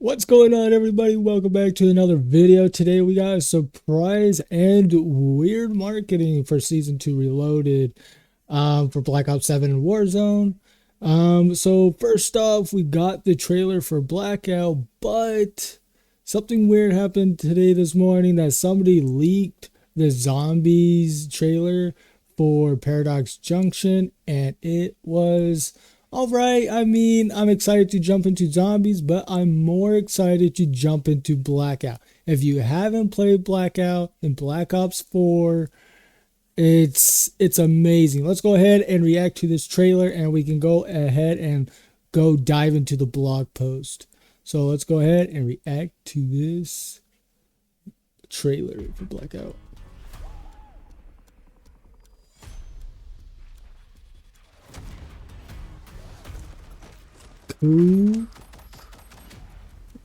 What's going on, everybody? Welcome back to another video. Today we got a surprise and weird marketing for Season 2 Reloaded for Blackout 7 and Warzone. So first off, we got the trailer for Blackout, but something weird happened today this morning that somebody leaked the zombies trailer for Paradox Junction, and it was all right. I mean, I'm excited to jump into zombies, but I'm more excited to jump into Blackout. If you haven't played Blackout in Black Ops 4, it's amazing. Let's go ahead and react to this trailer, and we can go ahead and go dive into the blog post. So let's go ahead and react to this trailer for Blackout. Cool.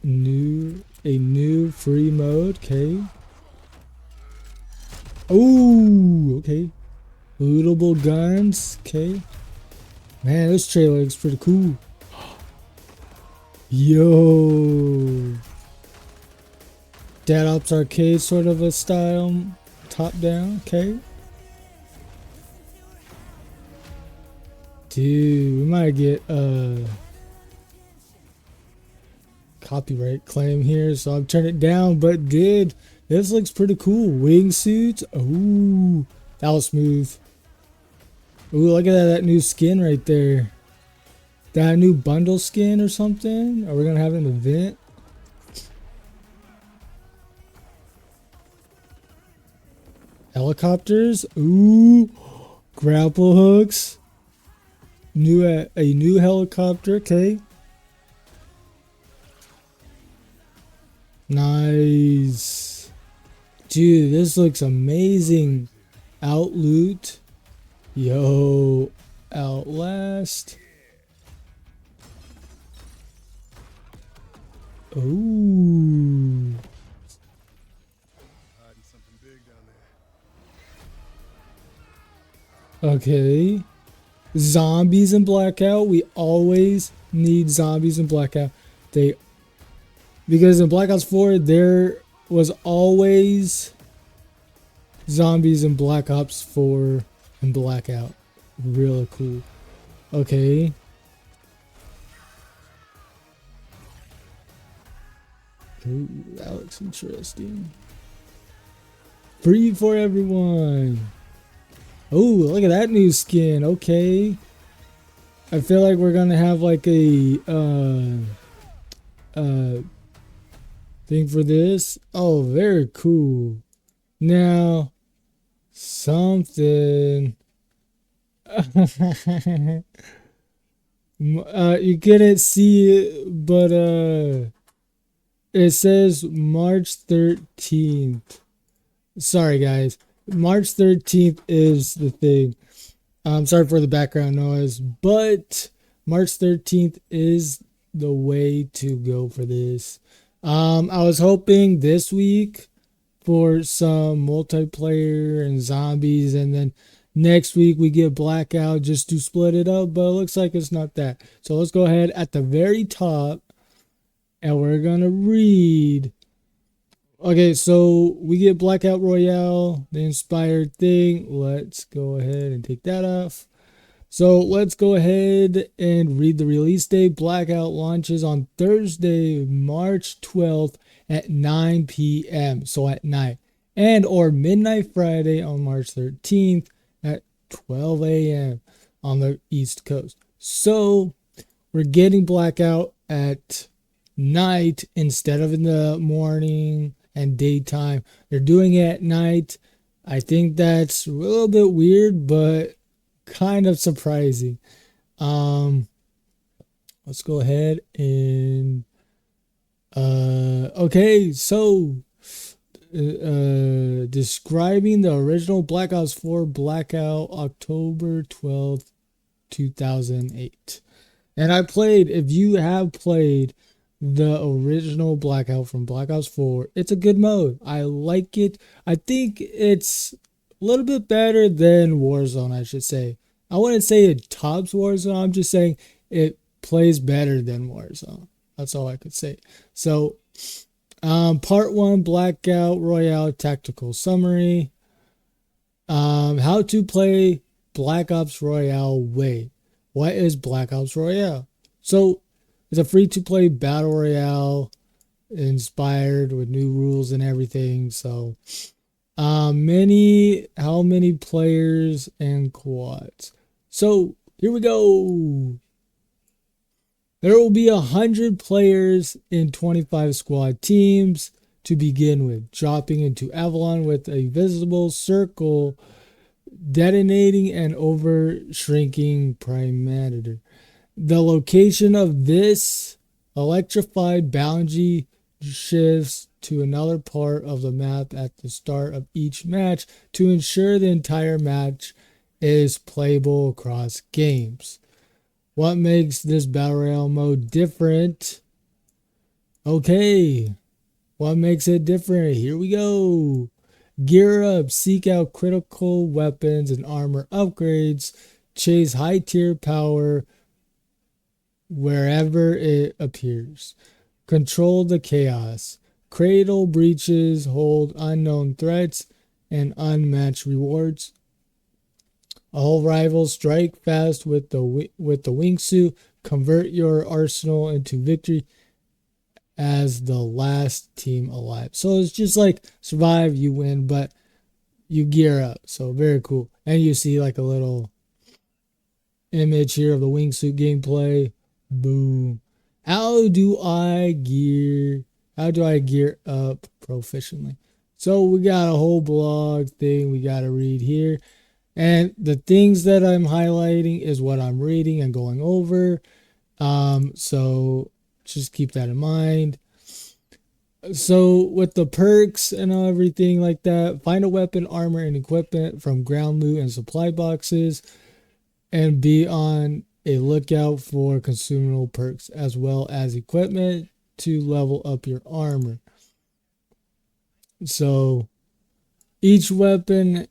A new free mode. Okay. Oh, okay. Lootable guns. Okay. Man, this trailer looks pretty cool. Yo. Dead Ops Arcade sort of a style. Top down. Okay. Dude, we might get copyright claim here, so I've turned it down. But dude, this looks pretty cool. Wingsuits. Ooh, that was smooth. Ooh, look at that new skin right there. That new bundle skin or something. Are we gonna have an event? Helicopters. Ooh, grapple hooks. A new helicopter. Okay. Nice. Dude, this looks amazing. Out loot. Yo. Outlast. Ooh. Okay. Zombies in Blackout. We always need zombies in Blackout. Because in Black Ops 4, there was always zombies in Black Ops 4 and Blackout. Really cool. Okay. Ooh, that looks interesting. Free for everyone. Oh, look at that new skin. Okay. I feel like we're gonna have like a thing for this. Oh, very cool. Now, something. You couldn't see it, but it says March 13th. Sorry, guys. March 13th is the thing. I'm sorry for the background noise, but March 13th is the way to go for this. I was hoping this week for some multiplayer and zombies, and then next week we get Blackout just to split it up, but it looks like it's not that. So let's go ahead at the very top, and we're gonna read. Okay, so we get Blackout Royale, the inspired thing. Let's go ahead and take that off. So let's go ahead and read the release date. Blackout launches on Thursday, March 12th at 9 p.m. So at night. And or midnight Friday on March 13th at 12 a.m. on the East Coast. So we're getting Blackout at night instead of in the morning and daytime. They're doing it at night. I think that's a little bit weird, but kind of surprising. Let's go ahead and okay, so describing the original Black Ops 4 Blackout October 12th 2008. And I played, if you have played the original Blackout from Black Ops 4, it's a good mode. I like it. I think it's a little bit better than Warzone, I should say. I wouldn't say it tops Warzone. I'm just saying it plays better than Warzone. That's all I could say. So, part one, Blackout Royale Tactical Summary. How to play Black Ops Royale way. What is Black Ops Royale? So, it's a free-to-play battle royale inspired with new rules and everything. So, how many players and quads? So, here we go. There will be 100 players in 25 squad teams to begin with, dropping into Avalon with a visible circle, detonating and over shrinking perimeter. The location of this electrified boundary shifts to another part of the map at the start of each match to ensure the entire match is playable across games. What makes this Battle Royale mode different? Okay, what makes it different? Here we go. Gear up, seek out critical weapons and armor upgrades, chase high tier power wherever it appears. Control the chaos. Cradle breaches, hold unknown threats and unmatched rewards. All rivals strike fast with the wingsuit. Convert your arsenal into victory as the last team alive. So it's just like survive, you win, but you gear up. So very cool. And you see like a little image here of the wingsuit gameplay. Boom. How do I gear up proficiently? So we got a whole blog thing we got to read here. And the things that I'm highlighting is what I'm reading and going over. So just keep that in mind. So with the perks and everything like that, find a weapon, armor, and equipment from ground loot and supply boxes, and be on a lookout for consumable perks as well as equipment to level up your armor. So each weapon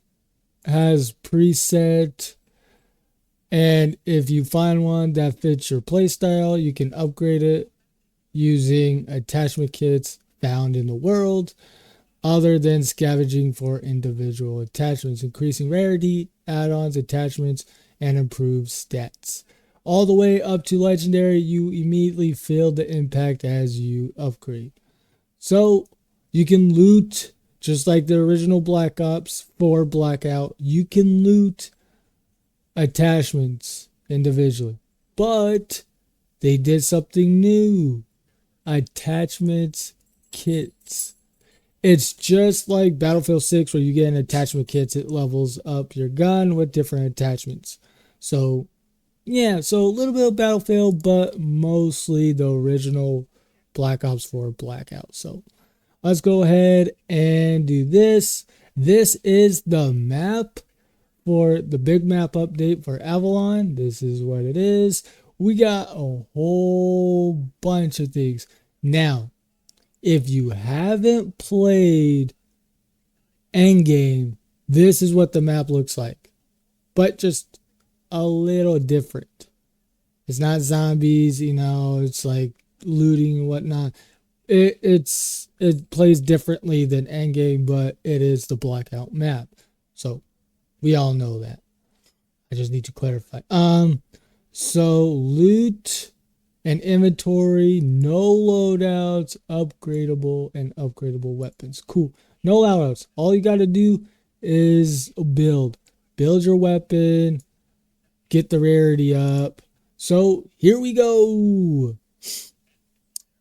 has preset, and if you find one that fits your playstyle, you can upgrade it using attachment kits found in the world other than scavenging for individual attachments, increasing rarity, add-ons, attachments, and improved stats. All the way up to legendary, you immediately feel the impact as you upgrade. So you can loot just like the original Black Ops 4 Blackout. You can loot attachments individually, but they did something new. Attachments kits. It's just like Battlefield 6 where you get an attachment kit. It levels up your gun with different attachments. So yeah, so a little bit of Battlefield, but mostly the original Black Ops 4 Blackout. So let's go ahead and do this. This is the map for the big map update for Avalon. This is what it is. We got a whole bunch of things. Now, if you haven't played Endgame, this is what the map looks like, but just a little different. It's not zombies, it's like looting and whatnot. It plays differently than Endgame, but it is the Blackout map. So we all know that. I just need to clarify. So loot and inventory, no loadouts, upgradable and upgradable weapons. Cool. No loadouts. All you got to do is build your weapon, get the rarity up. So here we go.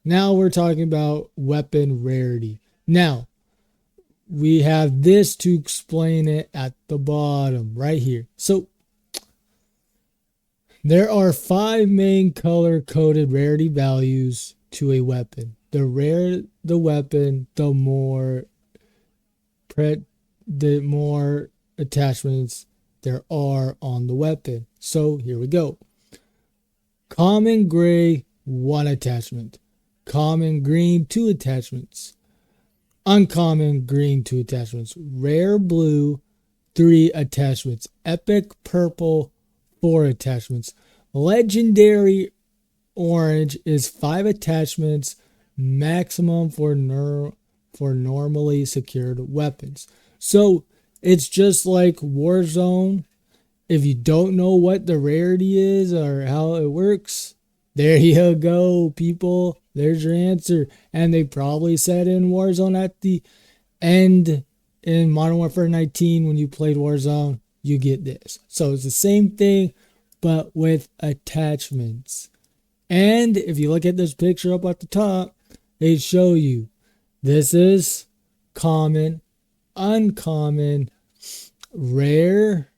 Now we're talking about weapon rarity. Now, we have this to explain it at the bottom right here. So there are 5 main color-coded rarity values to a weapon. The rarer the weapon, the more attachments there are on the weapon. So here we go. Common gray, 1 attachment. Common green, 2 attachments. Uncommon green, 2 attachments. Rare blue, 3 attachments. Epic purple, 4 attachments. Legendary orange is 5 attachments maximum for normally secured weapons. So it's just like Warzone. If you don't know what the rarity is or how it works, there you go, people. There's your answer. And they probably said in Warzone at the end in Modern Warfare 19 when you played Warzone, you get this. So it's the same thing, but with attachments. And if you look at this picture up at the top, they show you this is common, uncommon, rare,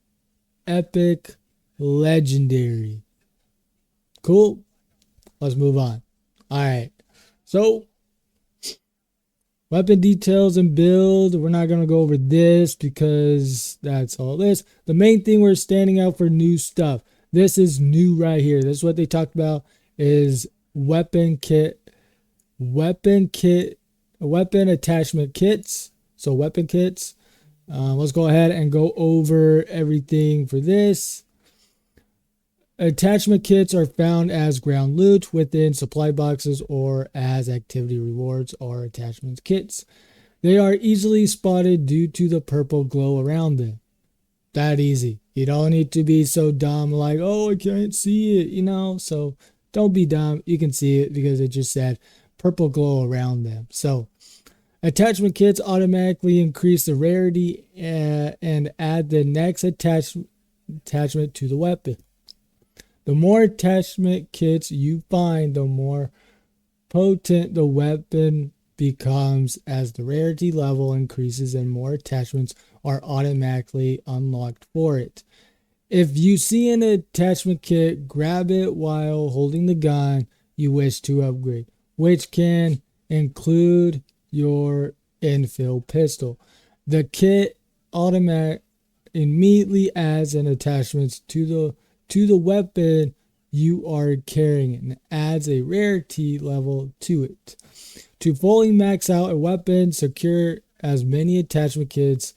epic, legendary. Cool. Let's move on. All right. So, weapon details and build. We're not going to go over this because that's all this. The main thing we're standing out for new stuff. This is new right here. This is what they talked about is weapon attachment kits. So weapon kits. Let's go ahead and go over everything for this. Attachment kits are found as ground loot within supply boxes or as activity rewards or attachment kits. They are easily spotted due to the purple glow around them. That easy. You don't need to be so dumb like, oh, I can't see it, So don't be dumb. You can see it because it just said purple glow around them. So attachment kits automatically increase the rarity and add the next attachment to the weapon. The more attachment kits you find, the more potent the weapon becomes as the rarity level increases and more attachments are automatically unlocked for it. If you see an attachment kit, grab it while holding the gun you wish to upgrade, which can include your infill pistol. The kit automatically immediately adds an attachment to the weapon you are carrying and adds a rarity level to it. To fully max out a weapon, secure as many attachment kits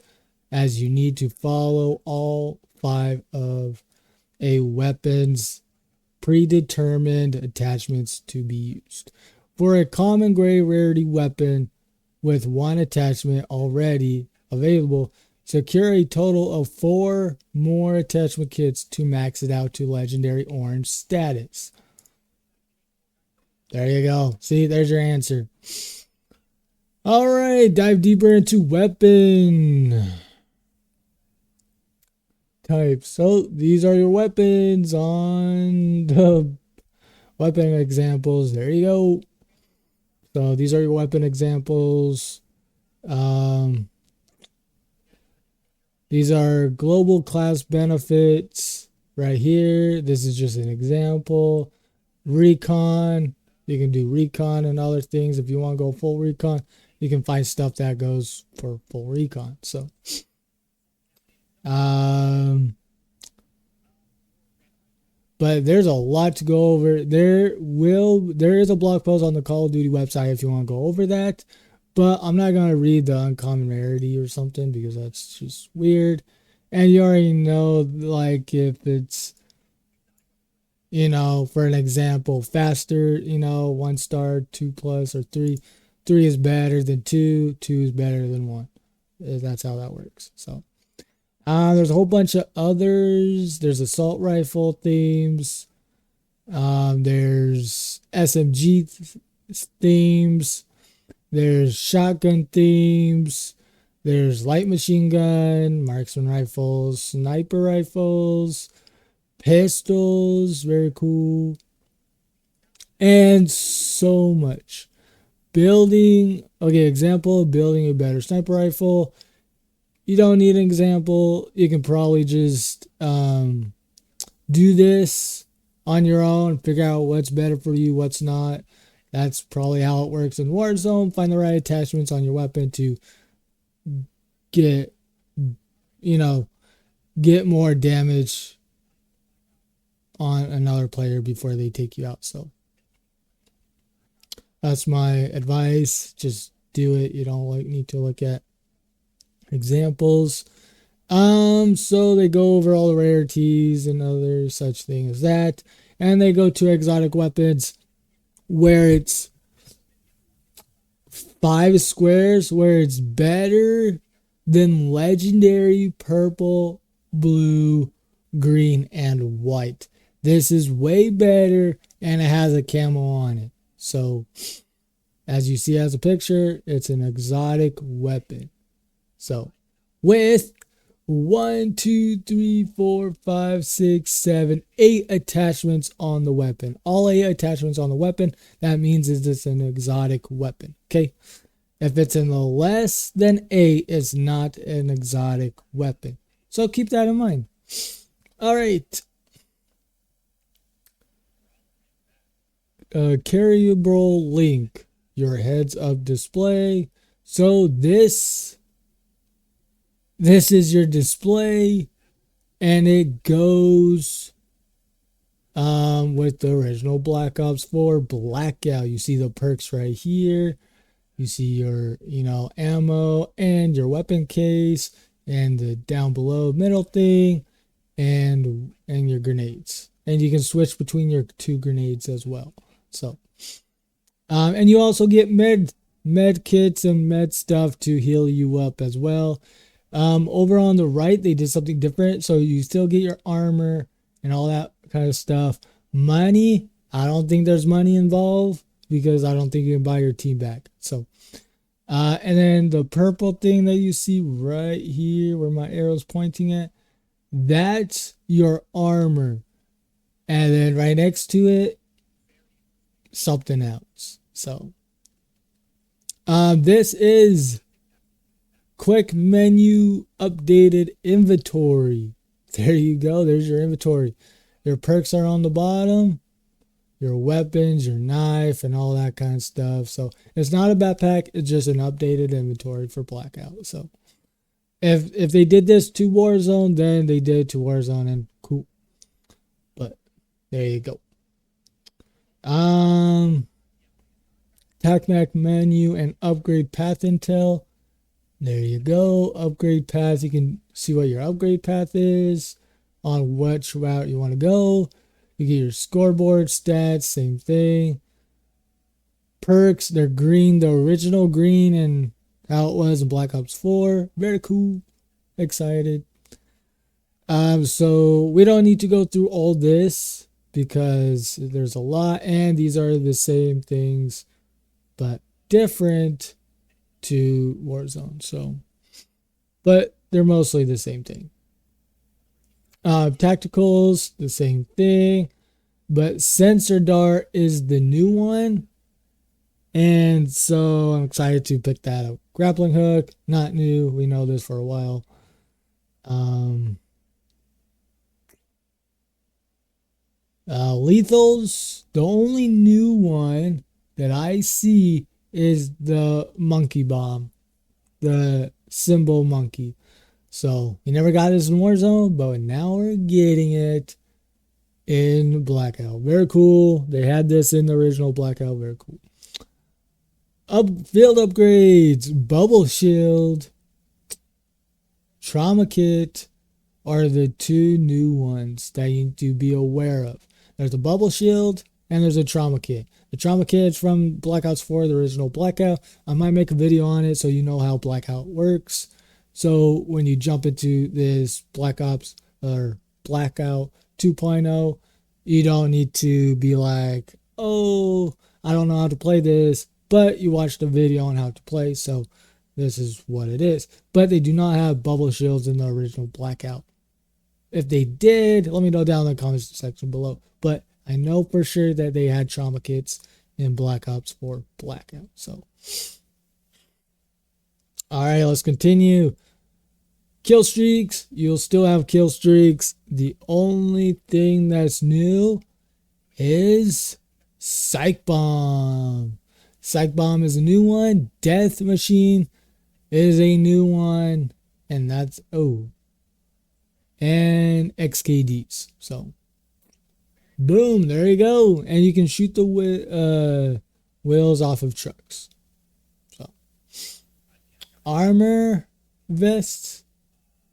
as you need to follow all 5 of a weapon's predetermined attachments to be used. For a common gray rarity weapon with 1 attachment already available, secure a total of 4 more attachment kits to max it out to legendary orange status. There you go. See, there's your answer. All right, dive deeper into weapon types. So these are your weapons on the weapon examples. There you go. So these are your weapon examples. These are global class benefits right here. This is just an example. Recon. You can do recon and other things. If you want to go full recon, you can find stuff that goes for full recon. So, but there's a lot to go over. There is a blog post on the Call of Duty website if you want to go over that. But I'm not going to read the uncommon rarity or something because that's just weird. And you already know, like, if it's, for an example, faster, 1 star, 2 plus, or 3. 3 is better than 2. 2 is better than 1. That's how that works. So, there's a whole bunch of others. There's assault rifle themes. There's SMG themes. There's shotgun themes. There's light machine gun, marksman rifles, sniper rifles, pistols, very cool, and so much. Example, building a better sniper rifle. You don't need an example. You can probably just do this on your own, figure out what's better for you, what's not. That's probably how it works in Warzone. Find the right attachments on your weapon to get more damage on another player before they take you out. So that's my advice. Just do it. You don't need to look at examples. So they go over all the rarities and other such things as that. And they go to exotic weapons where it's 5 squares, where it's better than legendary purple, blue, green, and white. This is way better, and it has a camo on it. So, as you see as a picture, it's an exotic weapon. So, with 1, 2, 3, 4, 5, 6, 7, 8 attachments on the weapon. All 8 attachments on the weapon, that means it's an exotic weapon. Okay? If it's in the less than 8, it's not an exotic weapon. So keep that in mind. All right. Carryable link. Your heads up display. So this is your display, and it goes with the original Black Ops 4 Blackout. You see the perks right here. You see your, ammo and your weapon case and the down below middle thing and your grenades. And you can switch between your 2 grenades as well. So, and you also get med kits and med stuff to heal you up as well. Over on the right, they did something different. So you still get your armor and all that kind of stuff. Money, I don't think there's money involved because I don't think you can buy your team back. So, and then the purple thing that you see right here where my arrow's pointing at, that's your armor. And then right next to it, something else. So, this is quick menu updated inventory. There you go. There's your inventory. Your perks are on the bottom, your weapons, your knife, and all that kind of stuff. So it's not a backpack. It's just an updated inventory for Blackout. So if they did this to Warzone, then they did it to Warzone, and cool. But there you go. TACMAC menu and upgrade path intel. There you go. Upgrade path. You can see what your upgrade path is, on which route you want to go. You get your scoreboard stats, same thing. Perks, they're green, the original green, and how it was in Black Ops 4. Very cool. Excited. So we don't need to go through all this because there's a lot, and these are the same things but different to Warzone. So, but they're mostly the same thing. Tacticals, the same thing, but sensor dart is the new one, and so I'm excited to pick that up. Grappling hook, not new. We know this for a while. Lethals, the only new one that I see is the monkey bomb, the symbol monkey. So we never got this in Warzone, but now we're getting it in Blackout. Very cool. They had this in the original Blackout. Very cool. Field upgrades, bubble shield, trauma kit are the 2 new ones that you need to be aware of. There's a bubble shield and there's a trauma kit. The trauma kit is from Black Ops 4, the original Blackout. I might make a video on it so you know how Blackout works. So when you jump into this Black Ops or Blackout 2.0, you don't need to be like, oh, I don't know how to play this, but you watched a video on how to play, so this is what it is. But they do not have bubble shields in the original Blackout. If they did, let me know down in the comments section below. But I know for sure that they had trauma kits in Black Ops 4 Blackout. So, all right, let's continue. Kill streaks. You'll still have kill streaks. The only thing that's new is Psych Bomb. Psych Bomb is a new one. Death Machine is a new one. And that's, and XKDs. So, boom, there you go. And you can shoot the wheels off of trucks. So, armor vests,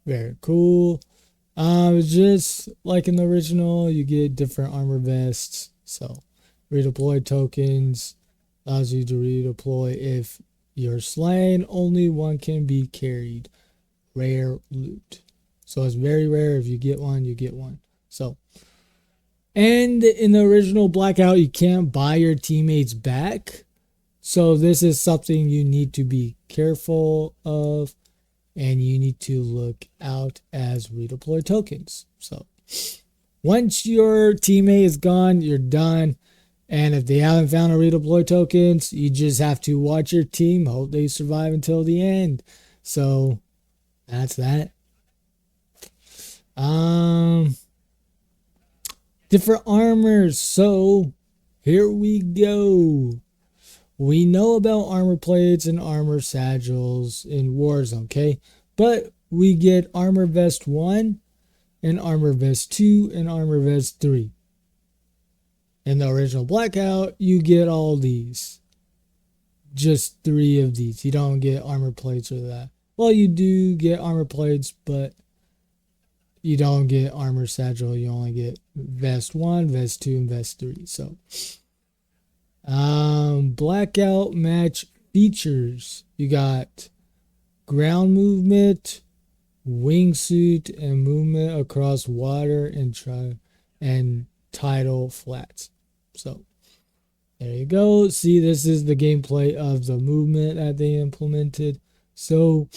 very cool. Just like in the original, you get different armor vests. So, redeploy tokens allows you to redeploy if you're slain. Only one can be carried. Rare loot. So it's very rare. If you get one, you get one. So, and in the original Blackout, you can't buy your teammates back. So this is something you need to be careful of, and you need to look out as redeploy tokens. So once your teammate is gone, you're done. And if they haven't found a redeploy tokens, you just have to watch your team, hope they survive until the end. So that's that. Um, different armors. So here we go. We know about armor plates and armor satchels in Warzone, okay? But we get armor vest 1 and armor vest 2 and armor vest 3. In the original Blackout, you get all these. Just 3 of these. You don't get armor plates or that. Well, you do get armor plates, but you don't get armor satchel. You only get vest 1, vest 2, and vest 3. So, Blackout match features. You got ground movement, wingsuit, and movement across water and tidal flats. So there you go. See, this is the gameplay of the movement that they implemented. So,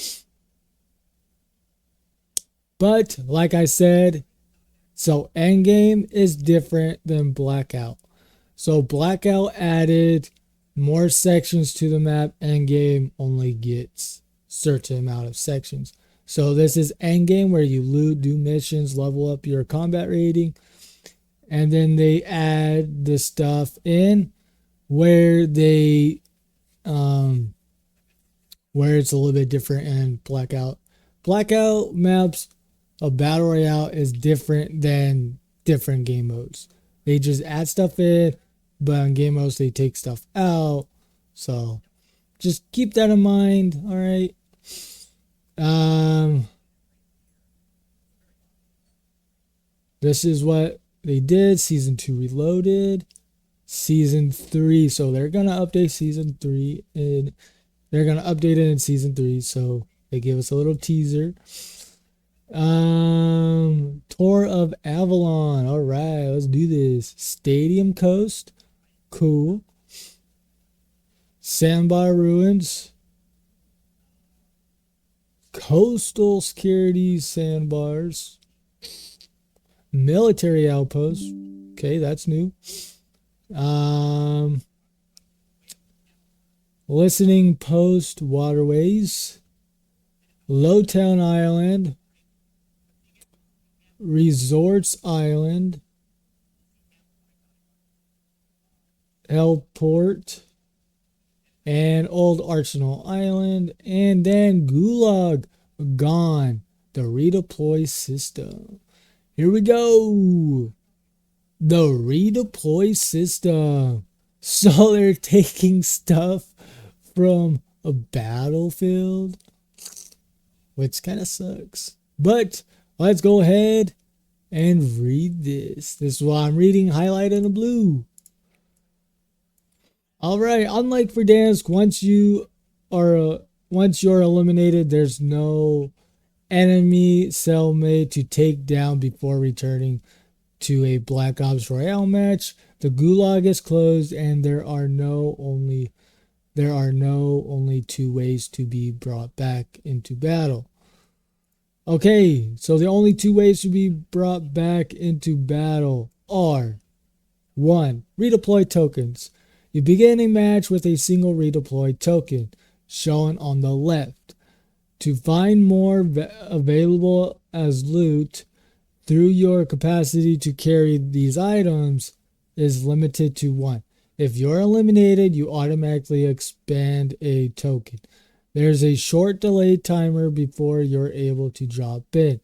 but like I said, so endgame is different than Blackout. So Blackout added more sections to the map. Endgame only gets certain amount of sections. So this is endgame where you loot, do missions, level up your combat rating, and then they add the stuff in where they where it's a little bit different in Blackout. Blackout maps, a battle royale is different than different game modes. They just add stuff in, but on game modes they take stuff out. So just keep that in mind. All right. This is what they did. Season 2 Reloaded. Season 3. So they're gonna update Season 3 and they're gonna update it in Season 3. So they give us a little teaser. Tour of Avalon. All right, let's do this. Stadium Coast. Cool. Sandbar Ruins. Coastal Security Sandbars. Military Outpost. Okay, that's new. Listening Post Waterways. Lowtown Island. Resorts Island. Hellport. And Old Arsenal Island. And then Gulag Gone. The redeploy system. Here we go. The redeploy system. So they're taking stuff from a battlefield, which kind of sucks. But let's go ahead and read this. This is what I'm reading, highlighted in blue. All right. Unlike Verdansk, once you're eliminated, there's no enemy cellmate to take down before returning to a Black Ops Royale match. The gulag is closed, and there are only 2 ways to be brought back into battle. Okay, so the only 2 ways to be brought back into battle are 1. Redeploy tokens. You begin a match with a single redeploy token, shown on the left. To find more available as loot through your capacity to carry these items is limited to 1. If you're eliminated, you automatically expand a token. There's a short delay timer before you're able to drop in.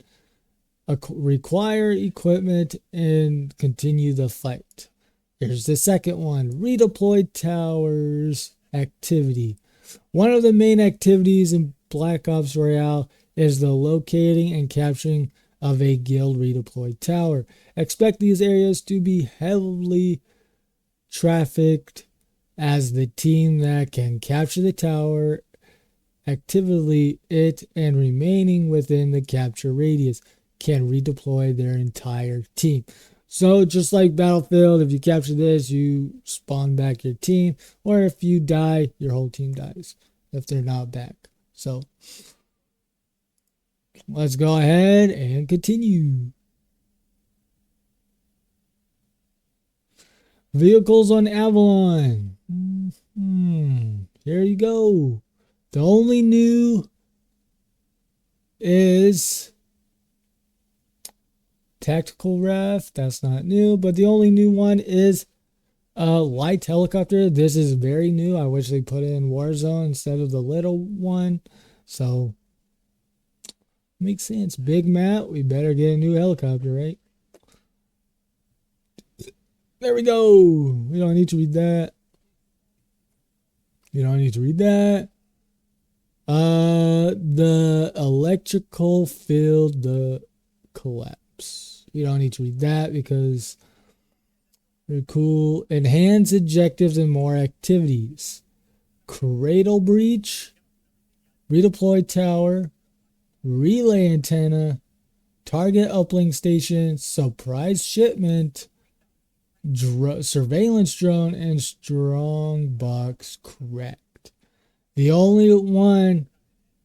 Require equipment and continue the fight. Here's the second one. Redeploy towers activity. One of the main activities in Black Ops Royale is the locating and capturing of a guild redeployed tower. Expect these areas to be heavily trafficked as the team that can capture the tower actively it and remaining within the capture radius can redeploy their entire team. So just like Battlefield, if you capture this, you spawn back your team, or if you die, your whole team dies if they're not back. So let's go ahead and continue. Vehicles on Avalon. Here you go. The only new is Tactical Ref. That's not new, but the only new one is a light helicopter. This is very new. I wish they put it in Warzone instead of the little one. So makes sense. Big map. We better get a new helicopter, right? There we go. We don't need to read that. You don't need to read that. The electrical field, the collapse. You don't need to read that because they're cool. Enhance objectives and more activities. Cradle breach, redeploy tower, relay antenna, target uplink station, surprise shipment, surveillance drone, and strong box cracked. The only one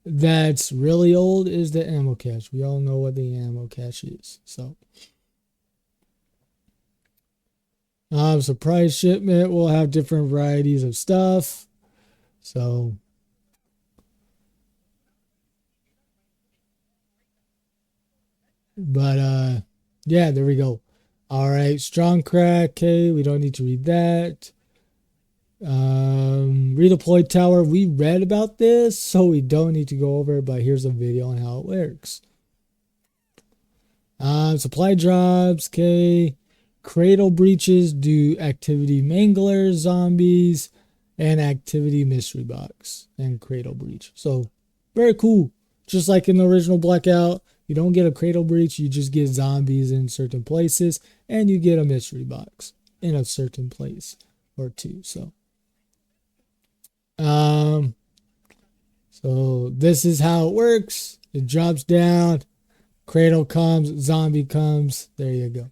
that's really old is the ammo cache. We all know what the ammo cache is. So, surprise shipment will have different varieties of stuff. So, but yeah, there we go. All right, strong crack. Okay, we don't need to read that. Redeploy tower. We read about this, so we don't need to go over it. But here's a video on how it works. Supply drops. Okay, cradle breaches do activity manglers, zombies, and activity mystery box and cradle breach. So very cool. Just like in the original Blackout, you don't get a cradle breach, you just get zombies in certain places, and you get a mystery box in a certain place or two. So this is how it works. It drops down, cradle comes, zombie comes. There you go.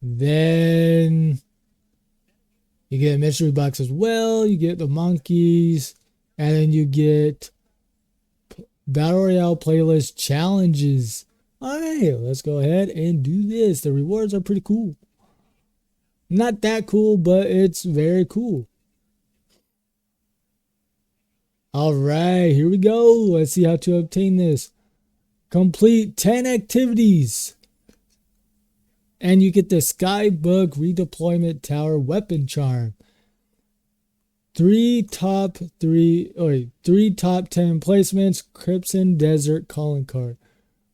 Then you get a mystery box as well. You get the monkeys, and then you get Battle Royale playlist challenges. All right, let's go ahead and do this. The rewards are pretty cool. Not that cool, but it's very cool. All right, here we go. Let's see how to obtain this. Complete 10 activities. And you get the Skybook Redeployment Tower Weapon Charm. Three top 10 placements, Crimson Desert Calling Card.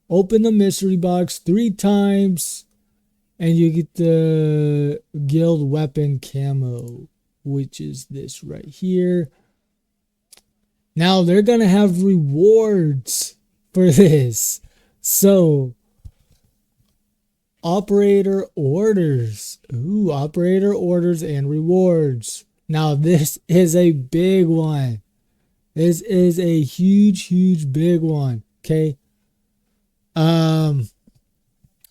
Open the mystery box 3 times and you get the guild weapon camo, which is this right here. Now they're going to have rewards for this. So operator orders. Ooh, operator orders and rewards. Now this is a big one. This is a huge big one. Okay.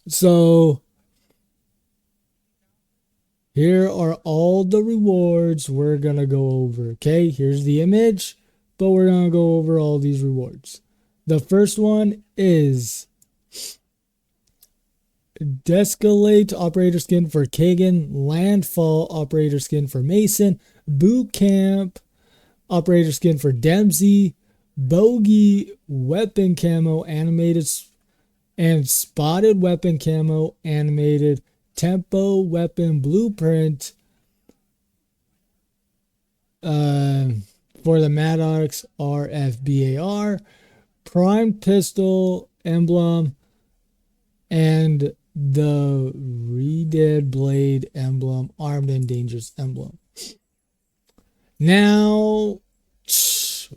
So here are all the rewards we're gonna go over. Okay, here's the image, but we're gonna go over all these rewards. The first one is Descalate operator skin for Kagan, Landfall operator skin for Mason, Boot Camp operator skin for Dempsey, Bogey weapon camo animated and Spotted weapon camo animated, Tempo weapon blueprint for the Maddox RFBAR, Prime pistol emblem, and the Redead Blade emblem, Armed and Dangerous emblem. Now,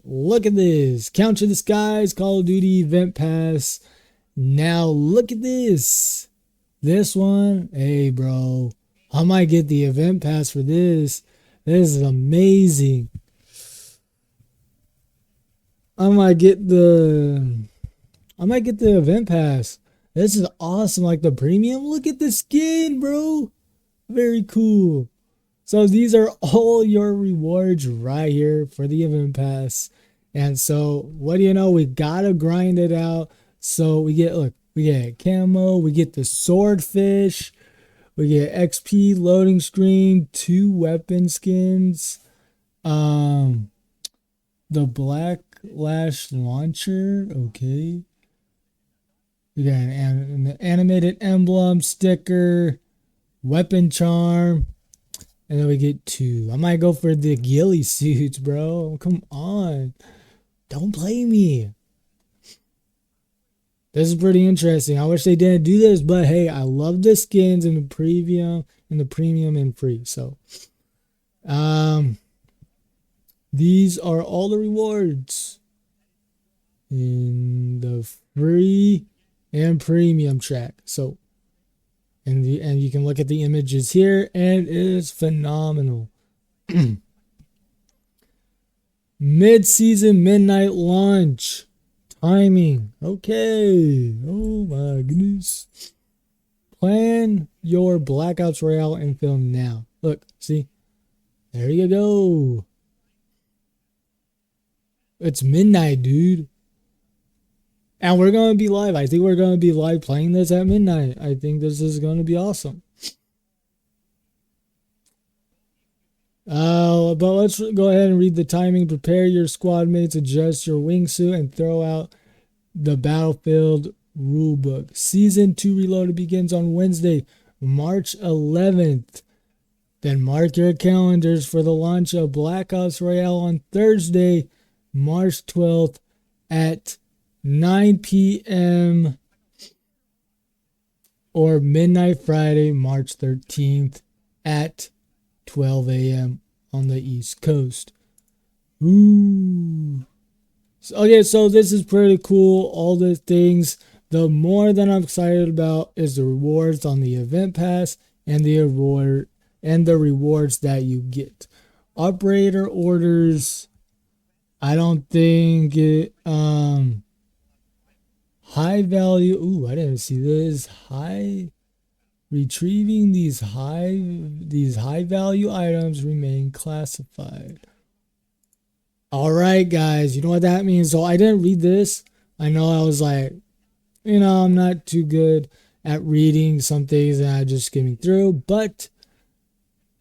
look at this. Count to the Skies, Call of Duty Event Pass. Now look at this. This one, hey bro, I might get the Event Pass for this. This is amazing. I might get the Event Pass. This is awesome. Like the premium. Look at the skin, bro. Very cool. So these are all your rewards right here for the Event Pass. And so what do you know? We gotta grind it out. So we get camo, we get the swordfish, we get XP loading screen, 2 weapon skins, the Blacklash launcher, okay. We got an animated emblem, sticker, weapon charm, and then we get 2. I might go for the ghillie suits, bro. Come on. Don't play me. This is pretty interesting. I wish they didn't do this, but hey, I love the skins in the premium and free. So, these are all the rewards in the free and premium track. So, and you can look at the images here, and it is phenomenal. Mid-season midnight launch. Timing. Okay. Oh my goodness. Plan your Blackouts Royale and film now. Look, see? There you go. It's midnight, dude. And we're going to be live. I think we're going to be live playing this at midnight. I think this is going to be awesome. But let's go ahead and read the timing. Prepare your squad mates, adjust your wingsuit, and throw out the Battlefield rulebook. Season 2 Reloaded begins on Wednesday, March 11th. Then mark your calendars for the launch of Black Ops Royale on Thursday, March 12th at 9 p.m. or midnight Friday, March 13th at 12 a.m. on the East Coast. Ooh. Okay, so this is pretty cool. All the things. The more that I'm excited about is the rewards on the Event Pass and the rewards that you get. Operator orders. I don't think it. High value. Ooh, I didn't see this. Retrieving these high value items remain classified. All right, guys, you know what that means. So I didn't read this. I know I was like, I'm not too good at reading some things and I'm just skimming through, but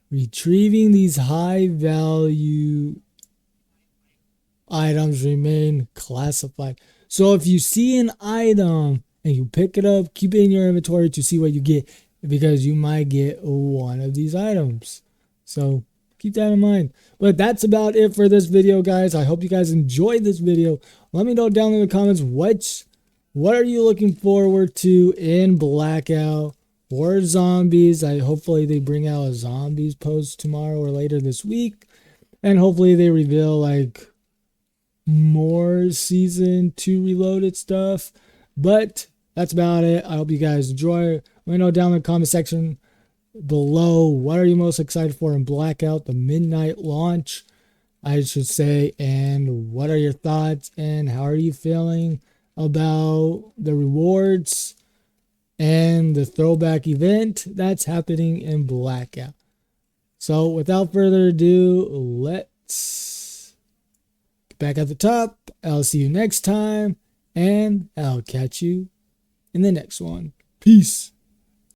retrieving these high value items remain classified. So if you see an item and you pick it up, keep it in your inventory to see what you get, because you might get one of these items. So keep that in mind. But that's about it for this video, guys. I hope you guys enjoyed this video. Let me know down in the comments what are you looking forward to in Blackout or zombies. Hopefully they bring out a zombies post tomorrow or later this week, and hopefully they reveal like more season 2 Reloaded stuff. But that's about it. I hope you guys enjoy. Let me know down in the comment section below, what are you most excited for in Blackout, the midnight launch, I should say, and what are your thoughts and how are you feeling about the rewards and the throwback event that's happening in Blackout. So without further ado, let's get back at the top. I'll see you next time, and I'll catch you in the next one. Peace.